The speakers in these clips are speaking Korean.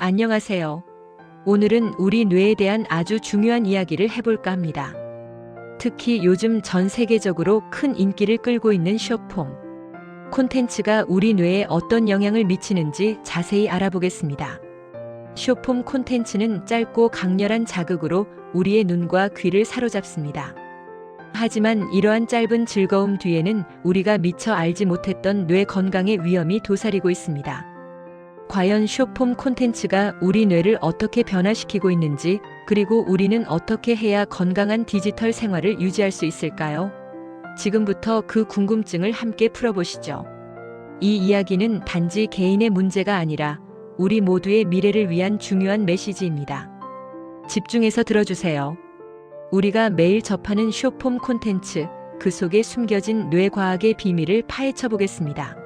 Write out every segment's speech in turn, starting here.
안녕하세요. 오늘은 우리 뇌에 대한 아주 중요한 이야기를 해볼까 합니다. 특히 요즘 전 세계적으로 큰 인기를 끌고 있는 숏폼 콘텐츠가 우리 뇌에 어떤 영향을 미치는지 자세히 알아보겠습니다. 숏폼 콘텐츠는 짧고 강렬한 자극으로 우리의 눈과 귀를 사로잡습니다. 하지만 이러한 짧은 즐거움 뒤에는 우리가 미처 알지 못했던 뇌 건강의 위험이 도사리고 있습니다. 과연 숏폼 콘텐츠가 우리 뇌를 어떻게 변화시키고 있는지, 그리고 우리는 어떻게 해야 건강한 디지털 생활을 유지할 수 있을까요? 지금부터 그 궁금증을 함께 풀어보시죠. 이 이야기는 단지 개인의 문제가 아니라 우리 모두의 미래를 위한 중요한 메시지입니다. 집중해서 들어주세요. 우리가 매일 접하는 숏폼 콘텐츠, 그 속에 숨겨진 뇌과학의 비밀을 파헤쳐 보겠습니다.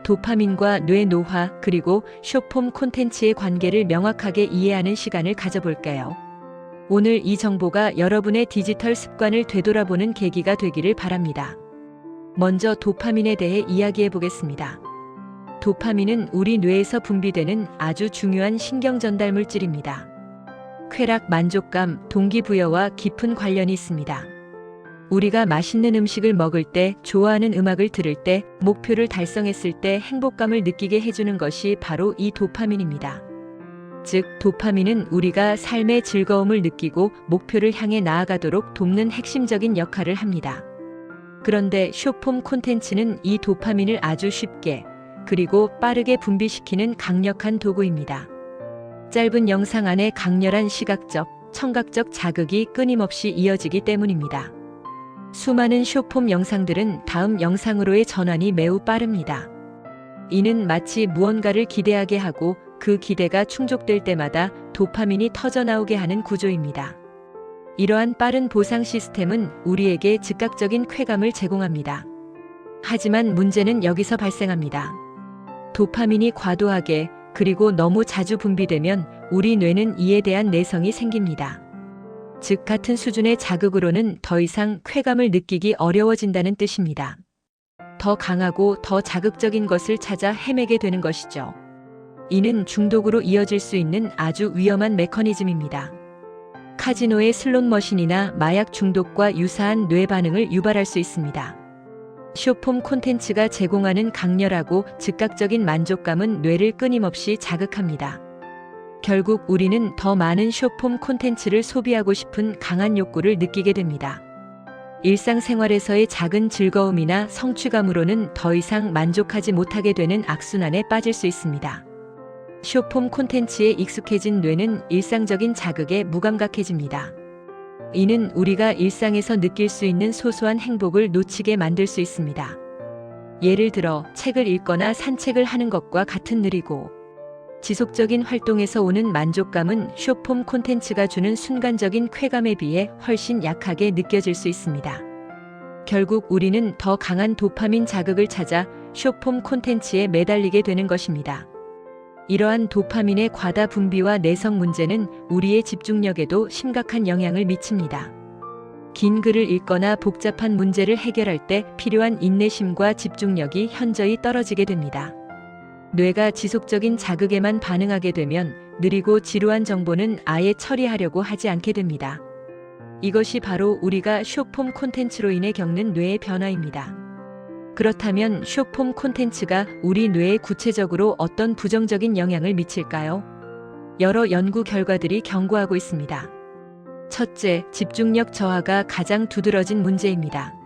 도파민과 뇌 노화, 그리고 숏폼 콘텐츠의 관계를 명확하게 이해하는 시간을 가져볼게요. 오늘 이 정보가 여러분의 디지털 습관을 되돌아보는 계기가 되기를 바랍니다. 먼저 도파민에 대해 이야기해 보겠습니다. 도파민은 우리 뇌에서 분비되는 아주 중요한 신경 전달 물질입니다. 쾌락, 만족감, 동기부여와 깊은 관련이 있습니다. 우리가 맛있는 음식을 먹을 때, 좋아하는 음악을 들을 때, 목표를 달성했을 때 행복감을 느끼게 해주는 것이 바로 이 도파민입니다. 즉, 도파민은 우리가 삶의 즐거움을 느끼고 목표를 향해 나아가도록 돕는 핵심적인 역할을 합니다. 그런데 숏폼 콘텐츠는 이 도파민을 아주 쉽게, 그리고 빠르게 분비시키는 강력한 도구입니다. 짧은 영상 안에 강렬한 시각적, 청각적 자극이 끊임없이 이어지기 때문입니다. 수많은 숏폼 영상들은 다음 영상으로의 전환이 매우 빠릅니다. 이는 마치 무언가를 기대하게 하고 그 기대가 충족될 때마다 도파민이 터져나오게 하는 구조입니다. 이러한 빠른 보상 시스템은 우리에게 즉각적인 쾌감을 제공합니다. 하지만 문제는 여기서 발생합니다. 도파민이 과도하게, 그리고 너무 자주 분비되면 우리 뇌는 이에 대한 내성이 생깁니다. 즉, 같은 수준의 자극으로는 더 이상 쾌감을 느끼기 어려워진다는 뜻입니다. 더 강하고 더 자극적인 것을 찾아 헤매게 되는 것이죠. 이는 중독으로 이어질 수 있는 아주 위험한 메커니즘입니다. 카지노의 슬롯머신이나 마약 중독과 유사한 뇌 반응을 유발할 수 있습니다. 숏폼 콘텐츠가 제공하는 강렬하고 즉각적인 만족감은 뇌를 끊임없이 자극합니다. 결국 우리는 더 많은 숏폼 콘텐츠를 소비하고 싶은 강한 욕구를 느끼게 됩니다. 일상생활에서의 작은 즐거움이나 성취감으로는 더 이상 만족하지 못하게 되는 악순환에 빠질 수 있습니다. 숏폼 콘텐츠에 익숙해진 뇌는 일상적인 자극에 무감각해집니다. 이는 우리가 일상에서 느낄 수 있는 소소한 행복을 놓치게 만들 수 있습니다. 예를 들어 책을 읽거나 산책을 하는 것과 같은 느리고 지속적인 활동에서 오는 만족감은 숏폼 콘텐츠가 주는 순간적인 쾌감에 비해 훨씬 약하게 느껴질 수 있습니다. 결국 우리는 더 강한 도파민 자극을 찾아 숏폼 콘텐츠에 매달리게 되는 것입니다. 이러한 도파민의 과다 분비와 내성 문제는 우리의 집중력에도 심각한 영향을 미칩니다. 긴 글을 읽거나 복잡한 문제를 해결할 때 필요한 인내심과 집중력이 현저히 떨어지게 됩니다. 뇌가 지속적인 자극에만 반응하게 되면 느리고 지루한 정보는 아예 처리하려고 하지 않게 됩니다. 이것이 바로 우리가 숏폼 콘텐츠로 인해 겪는 뇌의 변화입니다. 그렇다면 숏폼 콘텐츠가 우리 뇌에 구체적으로 어떤 부정적인 영향을 미칠까요? 여러 연구 결과들이 경고하고 있습니다. 첫째, 집중력 저하가 가장 두드러진 문제입니다.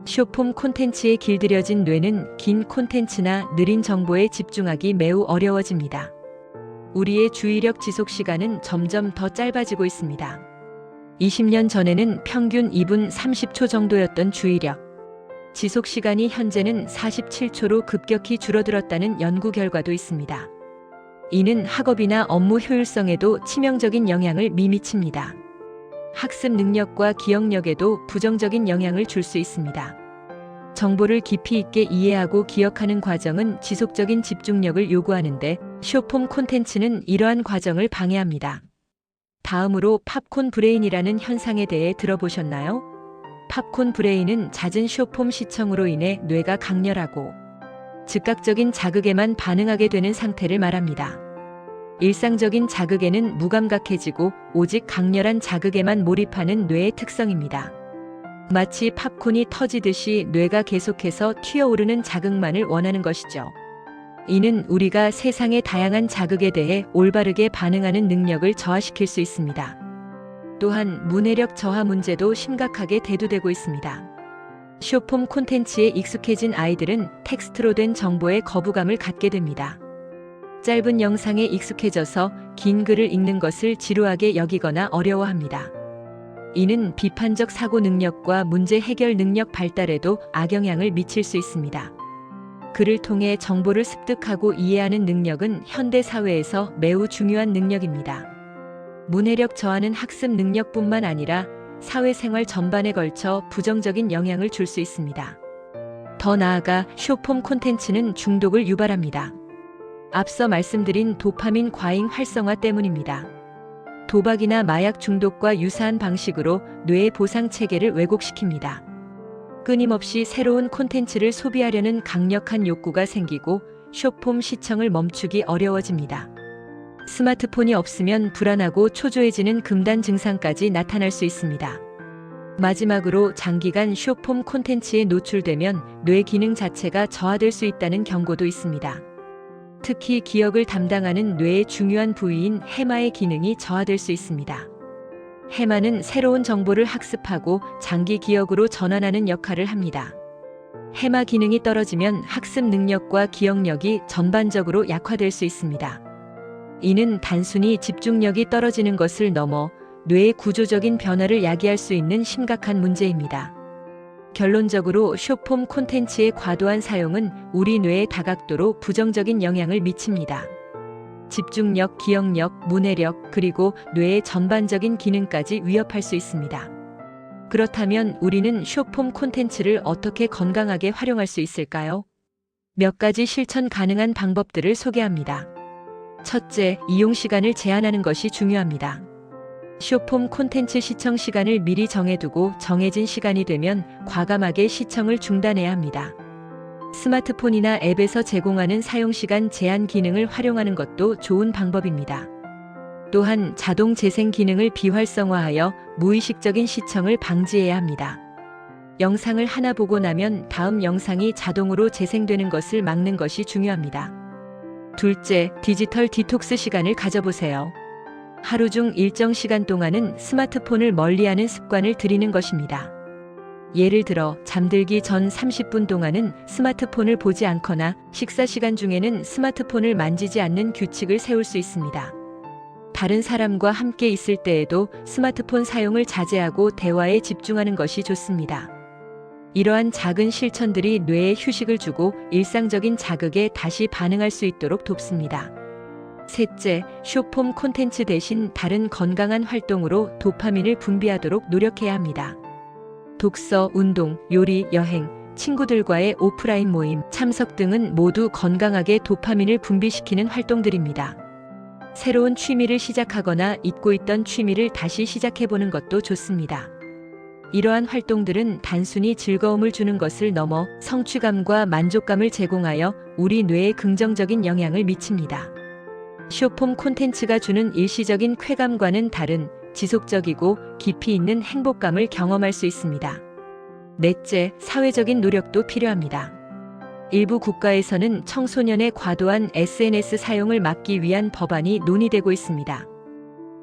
숏폼 콘텐츠에 길들여진 뇌는 긴 콘텐츠나 느린 정보에 집중하기 매우 어려워집니다. 우리의 주의력 지속 시간은 점점 더 짧아지고 있습니다. 20년 전에는 평균 2분 30초 정도였던 주의력 지속 시간이 현재는 47초로 급격히 줄어들었다는 연구 결과도 있습니다. 이는 학업이나 업무 효율성에도 치명적인 영향을 미칩니다. 학습 능력과 기억력에도 부정적인 영향을 줄 수 있습니다. 정보를 깊이 있게 이해하고 기억하는 과정은 지속적인 집중력을 요구하는데 숏폼 콘텐츠는 이러한 과정을 방해합니다. 다음으로 팝콘 브레인이라는 현상에 대해 들어보셨나요? 팝콘 브레인은 잦은 숏폼 시청으로 인해 뇌가 강렬하고 즉각적인 자극에만 반응하게 되는 상태를 말합니다. 일상적인 자극에는 무감각해지고 오직 강렬한 자극에만 몰입하는 뇌의 특성입니다. 마치 팝콘이 터지듯이 뇌가 계속해서 튀어오르는 자극만을 원하는 것이죠. 이는 우리가 세상의 다양한 자극에 대해 올바르게 반응하는 능력을 저하시킬 수 있습니다. 또한 문해력 저하 문제도 심각하게 대두되고 있습니다. 숏폼 콘텐츠에 익숙해진 아이들은 텍스트로 된 정보에 거부감을 갖게 됩니다. 짧은 영상에 익숙해져서 긴 글을 읽는 것을 지루하게 여기거나 어려워합니다. 이는 비판적 사고 능력과 문제 해결 능력 발달에도 악영향을 미칠 수 있습니다. 글을 통해 정보를 습득하고 이해하는 능력은 현대 사회에서 매우 중요한 능력입니다. 문해력 저하는 학습 능력뿐만 아니라 사회생활 전반에 걸쳐 부정적인 영향을 줄 수 있습니다. 더 나아가 숏폼 콘텐츠는 중독을 유발합니다. 앞서 말씀드린 도파민 과잉 활성화 때문입니다. 도박이나 마약 중독과 유사한 방식으로 뇌의 보상 체계를 왜곡시킵니다. 끊임없이 새로운 콘텐츠를 소비하려는 강력한 욕구가 생기고 숏폼 시청을 멈추기 어려워집니다. 스마트폰이 없으면 불안하고 초조해지는 금단 증상까지 나타날 수 있습니다. 마지막으로 장기간 숏폼 콘텐츠에 노출되면 뇌 기능 자체가 저하될 수 있다는 경고도 있습니다. 특히 기억을 담당하는 뇌의 중요한 부위인 해마의 기능이 저하될 수 있습니다. 해마는 새로운 정보를 학습하고 장기 기억으로 전환하는 역할을 합니다. 해마 기능이 떨어지면 학습 능력과 기억력이 전반적으로 약화될 수 있습니다. 이는 단순히 집중력이 떨어지는 것을 넘어 뇌의 구조적인 변화를 야기할 수 있는 심각한 문제입니다. 결론적으로 숏폼 콘텐츠의 과도한 사용은 우리 뇌의 다각도로 부정적인 영향을 미칩니다. 집중력, 기억력, 문해력, 그리고 뇌의 전반적인 기능까지 위협할 수 있습니다. 그렇다면 우리는 숏폼 콘텐츠를 어떻게 건강하게 활용할 수 있을까요? 몇 가지 실천 가능한 방법들을 소개합니다. 첫째, 이용 시간을 제한하는 것이 중요합니다. 숏폼 콘텐츠 시청 시간을 미리 정해두고 정해진 시간이 되면 과감하게 시청을 중단해야 합니다. 스마트폰이나 앱에서 제공하는 사용시간 제한 기능을 활용하는 것도 좋은 방법입니다. 또한 자동 재생 기능을 비활성화하여 무의식적인 시청을 방지해야 합니다. 영상을 하나 보고 나면 다음 영상이 자동으로 재생되는 것을 막는 것이 중요합니다. 둘째, 디지털 디톡스 시간을 가져보세요. 하루 중 일정 시간 동안은 스마트폰을 멀리하는 습관을 들이는 것입니다. 예를 들어 잠들기 전 30분 동안은 스마트폰을 보지 않거나 식사 시간 중에는 스마트폰을 만지지 않는 규칙을 세울 수 있습니다. 다른 사람과 함께 있을 때에도 스마트폰 사용을 자제하고 대화에 집중하는 것이 좋습니다. 이러한 작은 실천들이 뇌에 휴식을 주고 일상적인 자극에 다시 반응할 수 있도록 돕습니다. 셋째, 숏폼 콘텐츠 대신 다른 건강한 활동으로 도파민을 분비하도록 노력해야 합니다. 독서, 운동, 요리, 여행, 친구들과의 오프라인 모임, 참석 등은 모두 건강하게 도파민을 분비시키는 활동들입니다. 새로운 취미를 시작하거나 잊고 있던 취미를 다시 시작해보는 것도 좋습니다. 이러한 활동들은 단순히 즐거움을 주는 것을 넘어 성취감과 만족감을 제공하여 우리 뇌에 긍정적인 영향을 미칩니다. 숏폼 콘텐츠가 주는 일시적인 쾌감과는 다른 지속적이고 깊이 있는 행복감을 경험할 수 있습니다. 넷째, 사회적인 노력도 필요합니다. 일부 국가에서는 청소년의 과도한 SNS 사용을 막기 위한 법안이 논의되고 있습니다.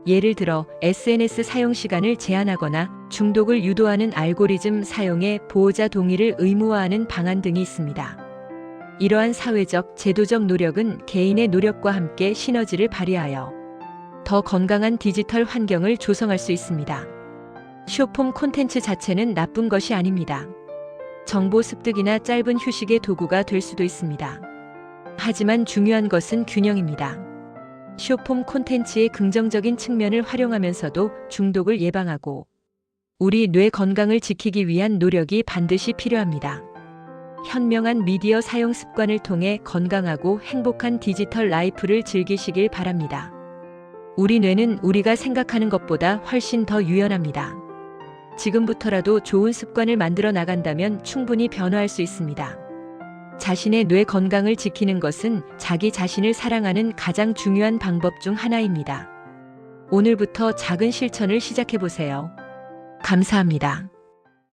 예를 들어 SNS 사용 시간을 제한하거나 중독을 유도하는 알고리즘 사용에 보호자 동의를 의무화하는 방안 등이 있습니다. 이러한 사회적, 제도적 노력은 개인의 노력과 함께 시너지를 발휘하여 더 건강한 디지털 환경을 조성할 수 있습니다. 숏폼 콘텐츠 자체는 나쁜 것이 아닙니다. 정보 습득이나 짧은 휴식의 도구가 될 수도 있습니다. 하지만 중요한 것은 균형입니다. 숏폼 콘텐츠의 긍정적인 측면을 활용하면서도 중독을 예방하고 우리 뇌 건강을 지키기 위한 노력이 반드시 필요합니다. 현명한 미디어 사용 습관을 통해 건강하고 행복한 디지털 라이프를 즐기시길 바랍니다. 우리 뇌는 우리가 생각하는 것보다 훨씬 더 유연합니다. 지금부터라도 좋은 습관을 만들어 나간다면 충분히 변화할 수 있습니다. 자신의 뇌 건강을 지키는 것은 자기 자신을 사랑하는 가장 중요한 방법 중 하나입니다. 오늘부터 작은 실천을 시작해 보세요. 감사합니다.